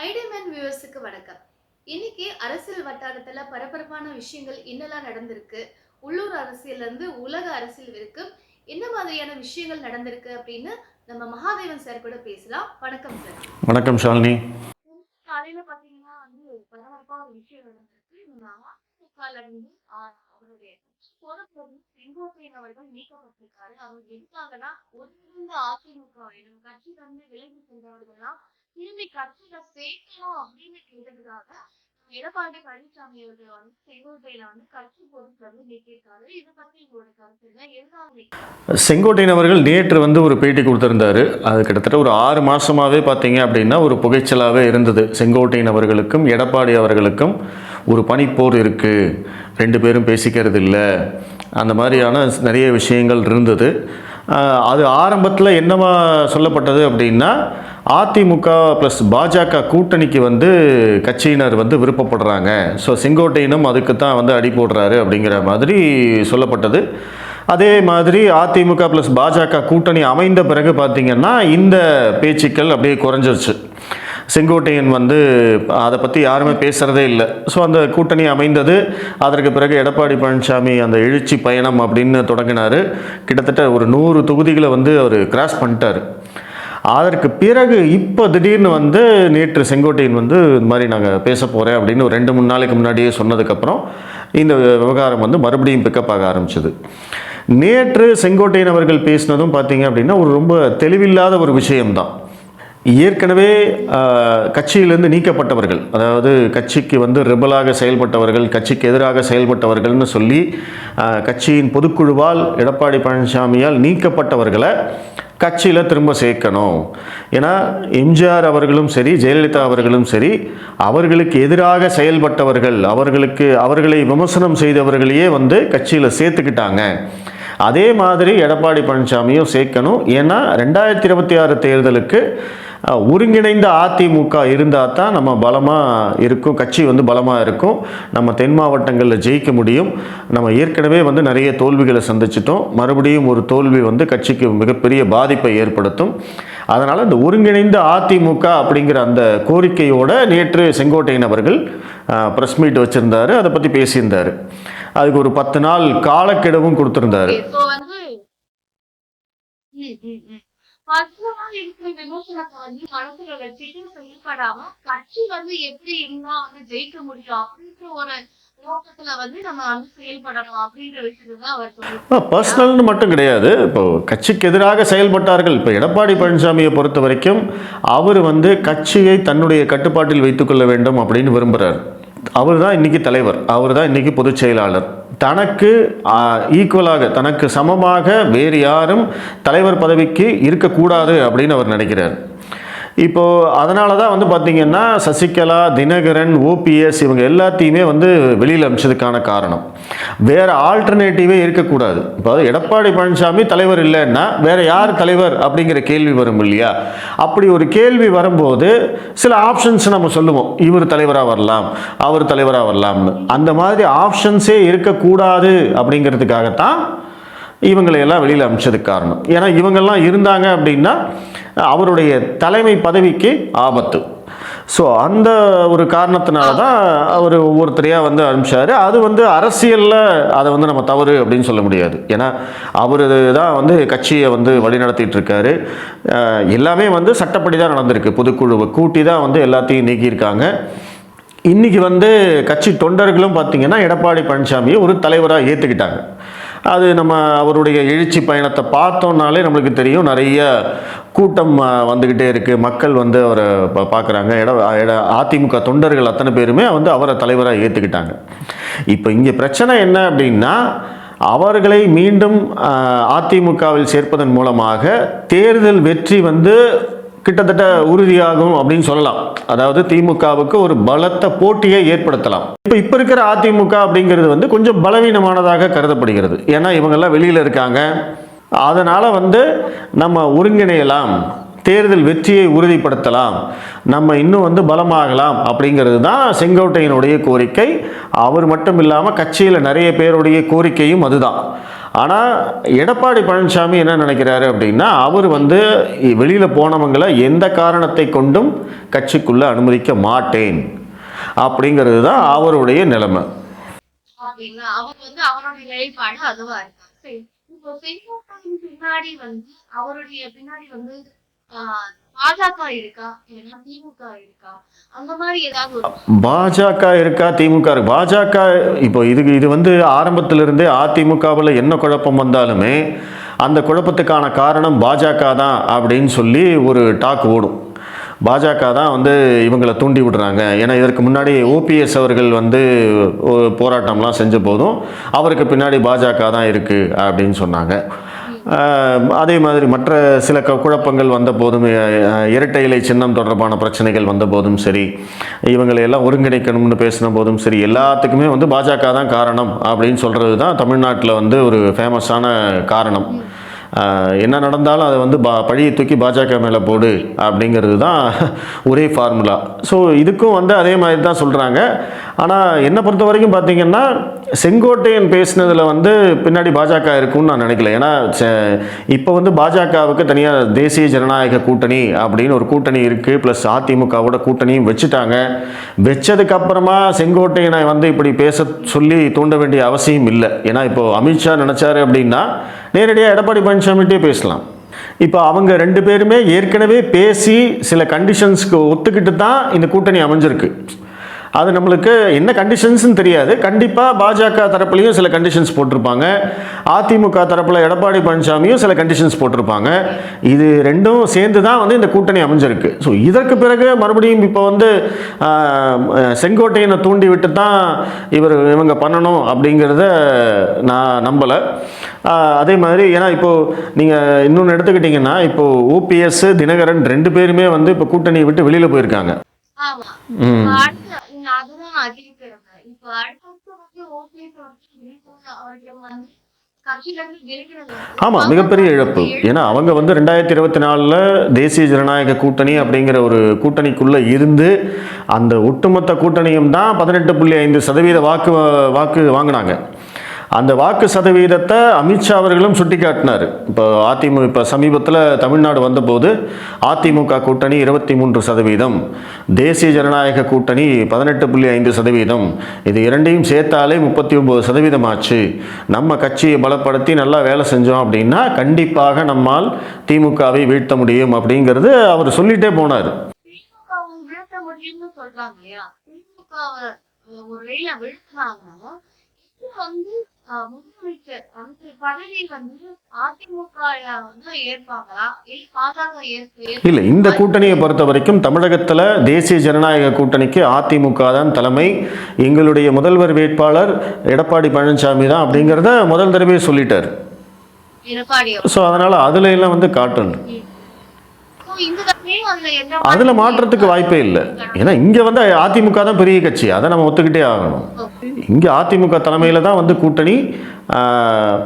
ஐடியமேன் வியூவர்ஸுக்கு வணக்கம். இன்னைக்கு அரசியல் வட்டாரத்துல பரபரப்பான விஷயங்கள் என்னெல்லாம் நடந்திருக்கு, உள்ளூர் அரசியல்ல இருந்து உலக அரசியல் வரைக்கும் என்ன மாதிரியான விஷயங்கள் நடந்திருக்கு அப்படின்னு நம்ம மகாதேவன் சார் கூட பேசலாம். வணக்கம் சார். வணக்கம் ஷாலினி. காலையில பாத்தீங்கன்னா பரபரப்பா ஒரு விஷயம் நடந்திருக்கு. நம்ம அதிமுகல இருந்து அவருடைய பொறுப்புல இருந்து செங்கோட்டையன் அவர்கள் நீக்கப்பட்டிருக்காரு. அவர் எதுக்காகனா ஒருங்கிணைந்த அதிமுக கட்சியில இருந்து விலகி சென்றவர்கள்லாம் திரும்பி கட்சியில சேர்க்கணும் அப்படின்னு கேட்டதுக்காக எடப்பாடி பழனிசாமி அவர்கள் செங்கோட்டையில கட்சி பொறுப்புல நீக்கியிருக்காரு. இதை பத்தி உங்களோட கருத்து என்ன? எதுனால செங்கோட்டையன் அவர்கள் நேற்று ஒரு பேட்டி கொடுத்திருந்தாரு. அது கிட்டத்தட்ட ஒரு 6 மாசமாவே பார்த்தீங்க அப்படின்னா ஒரு புகைச்சலாகவே இருந்தது. செங்கோட்டையன் அவர்களுக்கும் எடப்பாடி அவர்களுக்கும் ஒரு பனிப்போர் இருக்குது, 2 பேரும் பேசிக்கிறது இல்லை, அந்த மாதிரியான நிறைய விஷயங்கள் இருந்தது. அது ஆரம்பத்தில் என்னவா சொல்லப்பட்டது அப்படின்னா, அதிமுக ப்ளஸ் பாஜக கூட்டணிக்கு கட்சியினர் விருப்பப்படுறாங்க, ஸோ செங்கோட்டையனும் அதுக்கு தான் அடி போடுறாரு அப்படிங்கிற மாதிரி சொல்லப்பட்டது. அதே மாதிரி அதிமுக ப்ளஸ் பாஜக கூட்டணி அமைந்த பிறகு பார்த்திங்கன்னா இந்த பேச்சுக்கள் அப்படியே குறைஞ்சிருச்சு. செங்கோட்டையன் அதை பற்றி யாருமே பேசுகிறதே இல்லை. ஸோ அந்த கூட்டணி அமைந்தது. அதற்கு பிறகு எடப்பாடி பழனிசாமி அந்த எழுச்சி பயணம் அப்படின்னு தொடங்கினார். கிட்டத்தட்ட ஒரு 100 தொகுதிகளை அவர் கிராஸ் பண்ணிட்டார். அதற்கு பிறகு இப்போ திடீர்னு நேற்று செங்கோட்டையன் இந்த மாதிரி நாங்கள் பேச போகிறேன் அப்படின்னு ஒரு 2-3 நாளைக்கு முன்னாடியே சொன்னதுக்கப்புறம் இந்த விவகாரம் மறுபடியும் பிக்கப் ஆக ஆரம்பிச்சது. நேற்று செங்கோட்டையன் அவர்கள் பேசினதும் பார்த்தீங்க அப்படின்னா ஒரு ரொம்ப தெளிவில்லாத ஒரு விஷயம்தான். ஏற்கனவே கட்சியிலிருந்து நீக்கப்பட்டவர்கள், அதாவது கட்சிக்கு ரிபலாக செயல்பட்டவர்கள், கட்சிக்கு எதிராக செயல்பட்டவர்கள்னு சொல்லி கட்சியின் பொதுக்குழுவால் எடப்பாடி பழனிசாமியால் நீக்கப்பட்டவர்களை கட்சியில் திரும்ப சேர்க்கணும். ஏன்னா எம்ஜிஆர் அவர்களும் சரி, ஜெயலலிதா அவர்களும் சரி, அவர்களுக்கு எதிராக செயல்பட்டவர்கள், அவர்களை விமர்சனம் செய்தவர்களையே கட்சியில் சேர்த்துக்கிட்டாங்க. அதே மாதிரி எடப்பாடி பழனிசாமியும் சேர்க்கணும். ஏன்னா 2026 தேர்தலுக்கு ஒருங்கிணைந்த அதிமுக இருந்தால் தான் நம்ம பலமாக இருக்கும், கட்சி பலமாக இருக்கும், நம்ம தென் மாவட்டங்களில் ஜெயிக்க முடியும். நம்ம ஏற்கனவே நிறைய தோல்விகளை சந்திச்சிட்டோம். மறுபடியும் ஒரு தோல்வி கட்சிக்கு மிகப்பெரிய பாதிப்பை ஏற்படுத்தும். அதனால் இந்த ஒருங்கிணைந்த அதிமுக அப்படிங்கிற அந்த கோரிக்கையோடு நேற்று செங்கோட்டையன் அவர்கள் ப்ரெஸ் மீட் வச்சுருந்தார். அதை பற்றி பேசியிருந்தார். அதுக்கு ஒரு 10 நாள் காலக்கெடுவும் கொடுத்திருந்தாரு. பர்சனல்னு மட்டும் கிடையாது, இப்போ கட்சிக்கு எதிராக செயல்பட்டார்கள். இப்போ எடப்பாடி பழனிசாமியை பொறுத்த வரைக்கும் அவர் கட்சியை தன்னுடைய கட்டுப்பாட்டில் வைத்துக்கொள்ள வேண்டும் அப்படின்னு விரும்புகிறார். அவர் தான் இன்றைக்கி தலைவர், அவர் தான் இன்றைக்கி பொதுச் செயலாளர். தனக்கு ஈக்குவலாக, தனக்கு சமமாக வேறு யாரும் தலைவர் பதவிக்கு இருக்கக்கூடாது அப்படின்னு அவர் நினைக்கிறார். இப்போது அதனால தான் பார்த்திங்கன்னா சசிகலா, தினகரன், ஓபிஎஸ் இவங்க எல்லாத்தையுமே வெளியில் அனுப்பிச்சதுக்கான காரணம் வேறு ஆல்டர்னேட்டிவே இருக்கக்கூடாது. இப்போ எடப்பாடி பழனிசாமி தலைவர் இல்லைன்னா வேறு யார் தலைவர் அப்படிங்கிற கேள்வி வரும் இல்லையா? அப்படி ஒரு கேள்வி வரும்போது சில ஆப்ஷன்ஸ் நம்ம சொல்லுவோம், இவர் தலைவராக வரலாம், அவர் தலைவராக வரலாம்னு. அந்த மாதிரி ஆப்ஷன்ஸே இருக்கக்கூடாது அப்படிங்கிறதுக்காகத்தான் இவங்களையெல்லாம் வெளியில் அனுப்பிச்சதுக்கு காரணம். ஏன்னா இவங்கெல்லாம் இருந்தாங்க அப்படின்னா அவருடைய தலைமை பதவிக்கு ஆபத்து. ஸோ அந்த ஒரு காரணத்தினால தான் அவர் ஒவ்வொருத்தரையாக அனுப்பிச்சார். அது அரசியலில் அதை நம்ம தவறு அப்படின்னு சொல்ல முடியாது. ஏன்னா அவர் தான் கட்சியை வழிநடத்திட்டு இருக்காரு. எல்லாமே சட்டப்படி தான் நடந்திருக்கு. பொதுக்குழுவை கூட்டி தான் எல்லாத்தையும் நீக்கியிருக்காங்க. இன்றைக்கி கட்சி தொண்டர்களும் பார்த்திங்கன்னா எடப்பாடி பழனிசாமியை ஒரு தலைவராக ஏற்றுக்கிட்டாங்க. அது நம்ம அவருடைய எழுச்சி பயணத்தை பார்த்தோம்னாலே நம்மளுக்கு தெரியும். நிறைய கூட்டம் வந்துக்கிட்டே இருக்குது. மக்கள் அவரை பார்க்குறாங்க. அதிமுக தொண்டர்கள் அத்தனை பேருமே அவரை தலைவராக ஏற்றுக்கிட்டாங்க. இப்போ இங்கே பிரச்சனை என்ன அப்படின்னா, அவர்களை மீண்டும் அதிமுகவில் சேர்ப்பதன் மூலமாக தேர்தல் வெற்றி கிட்டத்தட்ட உறுதியாகும் அப்படின்னு சொல்லலாம். அதாவது திமுகவுக்கு ஒரு பலத்த போட்டியை ஏற்படுத்தலாம். இப்போ இருக்கிற அதிமுக அப்படிங்கிறது கொஞ்சம் பலவீனமானதாக கருதப்படுகிறது. ஏன்னா இவங்கெல்லாம் வெளியில் இருக்காங்க. அதனால் நம்ம ஒருங்கிணையலாம், தேர்தல் வெற்றியை உறுதிப்படுத்தலாம், நம்ம இன்னும் பலமாகலாம் அப்படிங்கிறது தான் செங்கோட்டையனுடைய கோரிக்கை. அவர் மட்டும் இல்லாமல் கட்சியில் நிறைய பேருடைய கோரிக்கையும் அதுதான். ஆனால் எடப்பாடி பழனிசாமி என்ன நினைக்கிறாரு அப்படின்னா, அவர் வந்து வெளியில் போனவங்களை எந்த காரணத்தை கொண்டும் கட்சிக்குள்ளே அனுமதிக்க மாட்டேன் அப்படிங்கிறது தான் அவருடைய நிலைமை. அப்படிங்களா? அவர் வந்து அவருடைய நிலைப்பாடு அதுவா இருக்கு. சரி, இப்போ செங்கோட்டையின் பின்னாடி வந்து அவருடைய பின்னாடி வந்து பாஜக இருக்கா, இல்லைன்னா திமுக இருக்கா, அந்த மாதிரி ஏதாவது ஒரு பாஜக இருக்கா, திமுக இருக்கு? பாஜக இப்போ இது வந்து ஆரம்பத்திலிருந்தே அதிமுகவில் என்ன குழப்பம் வந்தாலுமே அந்த குழப்பத்துக்கான காரணம் பாஜக தான் அப்படின்னு சொல்லி ஒரு டாக் ஓடும். பாஜக தான் வந்து இவங்களை தூண்டி விடுறாங்க. ஏன்னா இதற்கு முன்னாடி ஓபிஎஸ் அவர்கள் வந்து போராட்டம்லாம் செஞ்ச போதும் அவருக்கு பின்னாடி பாஜக தான் இருக்குது அப்படின்னு சொன்னாங்க. அதே மாதிரி மற்ற சில குழப்பங்கள் வந்த போதும், இரட்டை இலை சின்னம் தொடர்பான பிரச்சனைகள் வந்த போதும் சரி, இவங்களை எல்லாம் ஒருங்கிணைக்கணும்னு பேசின போதும் சரி, எல்லாத்துக்குமே வந்து பாஜக தான் காரணம் அப்படின்னு சொல்கிறது தான் தமிழ்நாட்டில் வந்து ஒரு ஃபேமஸான காரணம். என்ன நடந்தாலும் அதை வந்து பழியை தூக்கி பாஜக மேலே போடு அப்படிங்கிறது தான் ஒரே ஃபார்முலா. ஸோ இதுக்கும் வந்து அதே மாதிரி தான் சொல்கிறாங்க. ஆனால் என்னை பொறுத்த வரைக்கும் பார்த்திங்கன்னா, செங்கோட்டையன் பேசினதில் வந்து பின்னாடி பாஜக இருக்குன்னு நான் நினைக்கல. ஏன்னா இப்போ வந்து பாஜகவுக்கு தனியாக தேசிய ஜனநாயக கூட்டணி அப்படின்னு ஒரு கூட்டணி இருக்குது, ப்ளஸ் அதிமுகவோட கூட்டணியும் வச்சுட்டாங்க. வச்சதுக்கப்புறமா செங்கோட்டையனை வந்து இப்படி பேச சொல்லி தூண்ட வேண்டிய அவசியம் இல்லை. ஏன்னா இப்போது அமித்ஷா நினச்சாரு அப்படின்னா நேரடியாக எடப்பாடி பழனிசாமிகிட்டே பேசலாம். இப்போ அவங்க ரெண்டு பேருமே ஏற்கனவே பேசி சில கண்டிஷன்ஸ்க்கு ஒத்துக்கிட்டு தான் இந்த கூட்டணி அமைஞ்சிருக்கு. அது நம்மளுக்கு என்ன கண்டிஷன்ஸ்னு தெரியாது. கண்டிப்பாக பாஜக தரப்புலையும் சில கண்டிஷன்ஸ் போட்டிருப்பாங்க, அதிமுக தரப்பில் எடப்பாடி பழனிசாமியும் சில கண்டிஷன்ஸ் போட்டிருப்பாங்க. இது ரெண்டும் சேர்ந்து தான் வந்து இந்த கூட்டணி அமைஞ்சிருக்கு. ஸோ இதற்கு பிறகு மறுபடியும் இப்போ வந்து செங்கோட்டையனை தூண்டி விட்டு தான் இவங்க பண்ணணும் அப்படிங்கிறத நான் நம்பலை. அதே மாதிரி ஏன்னா இப்போது நீங்கள் இன்னொன்று எடுத்துக்கிட்டிங்கன்னா, இப்போது ஓபிஎஸ் தினகரன் ரெண்டு பேருமே வந்து இப்போ கூட்டணியை விட்டு வெளியில் போயிருக்காங்க. ஆமாம், மிகப்பெரிய இழப்பு. ஏன்னா அவங்க வந்து 2024 தேசிய ஜனநாயக கூட்டணி அப்படிங்கிற ஒரு கூட்டணிக்குள்ளே இருந்து அந்த ஒட்டுமொத்த கூட்டணியும் தான் 18.5% வாக்கு வாங்கினாங்க. அந்த வாக்கு சதவீதத்தை அமித்ஷா அவர்களும் சுட்டி காட்டினார். இப்போ சமீபத்தில் தமிழ்நாடு வந்தபோது அதிமுக கூட்டணி 23%, தேசிய ஜனநாயக கூட்டணி 18.5%, இது இரண்டையும் சேர்த்தாலே 39% ஆச்சு. நம்ம கட்சியை பலப்படுத்தி நல்லா வேலை செஞ்சோம் அப்படின்னா கண்டிப்பாக நம்மால் திமுகவை வீழ்த்த முடியும் அப்படிங்கிறது அவர் சொல்லிட்டே போனார். இல்லை, இந்த கூட்டணியை பொறுத்த வரைக்கும் தமிழகத்தில் தேசிய ஜனநாயக கூட்டணிக்கு அதிமுக தான் தலைமை. எங்களுடைய முதல்வர் வேட்பாளர் எடப்பாடி பழனிசாமி தான் அப்படிங்கிறத முதல் தடவை சொல்லிட்டார். ஸோ அதனால் அதுல எல்லாம் வந்து காட்டணும், அதில் மாற்றத்துக்கு வாய்ப்பே இல்லை. ஏன்னா இங்கே வந்து அதிமுக தான் பெரிய கட்சி, அதை நம்ம ஒத்துக்கிட்டே ஆகணும். இங்கே அதிமுக தலைமையில் தான் வந்து கூட்டணி,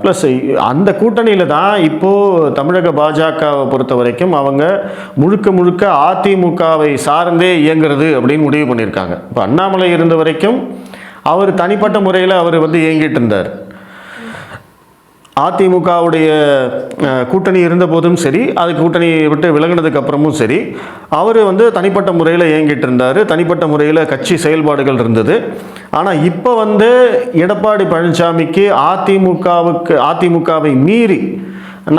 ப்ளஸ் அந்த கூட்டணியில் தான் இப்போது தமிழக பாஜகவை பொறுத்த வரைக்கும் அவங்க முழுக்க அதிமுகவை சார்ந்தே இயங்குறது அப்படின்னு முடிவு பண்ணியிருக்காங்க. இப்போ அண்ணாமலை இருந்த வரைக்கும் அவர் தனிப்பட்ட முறையில் அவர் வந்து இயங்கிட்டு இருந்தார். அதிமுகவுடைய கூட்டணி இருந்த போதும் சரி, அது கூட்டணியை விட்டு விலகினதுக்கு அப்புறமும் சரி, அவர் வந்து தனிப்பட்ட முறையில் இயங்கிட்டு இருந்தார். தனிப்பட்ட முறையில் கட்சி செயல்பாடுகள் இருந்தது. ஆனால் இப்போ வந்து எடப்பாடி பழனிசாமிக்கு அதிமுகவை மீறி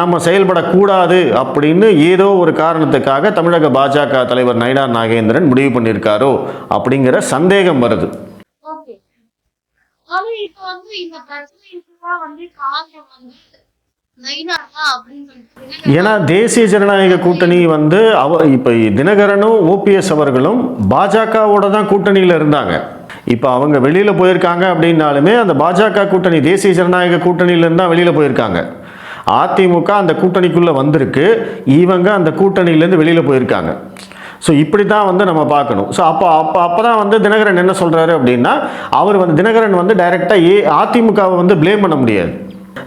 நம்ம செயல்படக்கூடாது அப்படின்னு ஏதோ ஒரு காரணத்துக்காக தமிழக பாஜக தலைவர் நயினார் நாகேந்திரன் முடிவு பண்ணியிருக்காரோ அப்படிங்கிற சந்தேகம் வருது. ஏன்னா தேசிய ஜனநாயக கூட்டணி வந்து இப்போ தினகரனும் ஓபிஎஸ் அவர்களும் பாஜகவோட தான் கூட்டணியில் இருந்தாங்க. இப்போ அவங்க வெளியில் போயிருக்காங்க அப்படின்னாலுமே அந்த பாஜக கூட்டணி தேசிய ஜனநாயக கூட்டணியிலேருந்து தான் வெளியில் போயிருக்காங்க. அதிமுக அந்த கூட்டணிக்குள்ளே வந்திருக்கு, இவங்க அந்த கூட்டணியிலேருந்து வெளியில் போயிருக்காங்க. ஸோ இப்படி தான் வந்து நம்ம பார்க்கணும். ஸோ அப்போ தான் வந்து தினகரன் என்ன சொல்கிறாரு அப்படின்னா, அவர் வந்து தினகரன் வந்து டைரெக்டாக அதிமுகவை வந்து ப்ளேம் பண்ண முடியாது.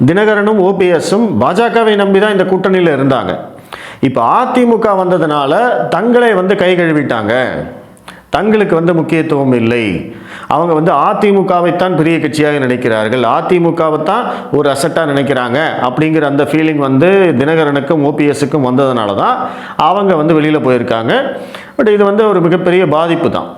தினகரனும் ஓபிஎஸும் பாஜகவை நம்பி தான் இந்த கூட்டணியில் இருந்தாங்க. இப்போ அதிமுக வந்ததுனால தங்களை வந்து கை கழுவிட்டாங்க, தங்களுக்கு வந்து முக்கியத்துவம் இல்லை. அவங்க வந்து அதிமுகவைத்தான் பெரிய கட்சியாக நினைக்கிறார்கள், அதிமுகவைத்தான் ஒரு அசட்டாக நினைக்கிறாங்க அப்படிங்கிற அந்த ஃபீலிங் வந்து தினகரனுக்கும் ஓபிஎஸ்க்கும் வந்ததுனால தான் அவங்க வந்து வெளியில் போயிருக்காங்க. பட் இது வந்து ஒரு மிகப்பெரிய பாதிப்பு தான்.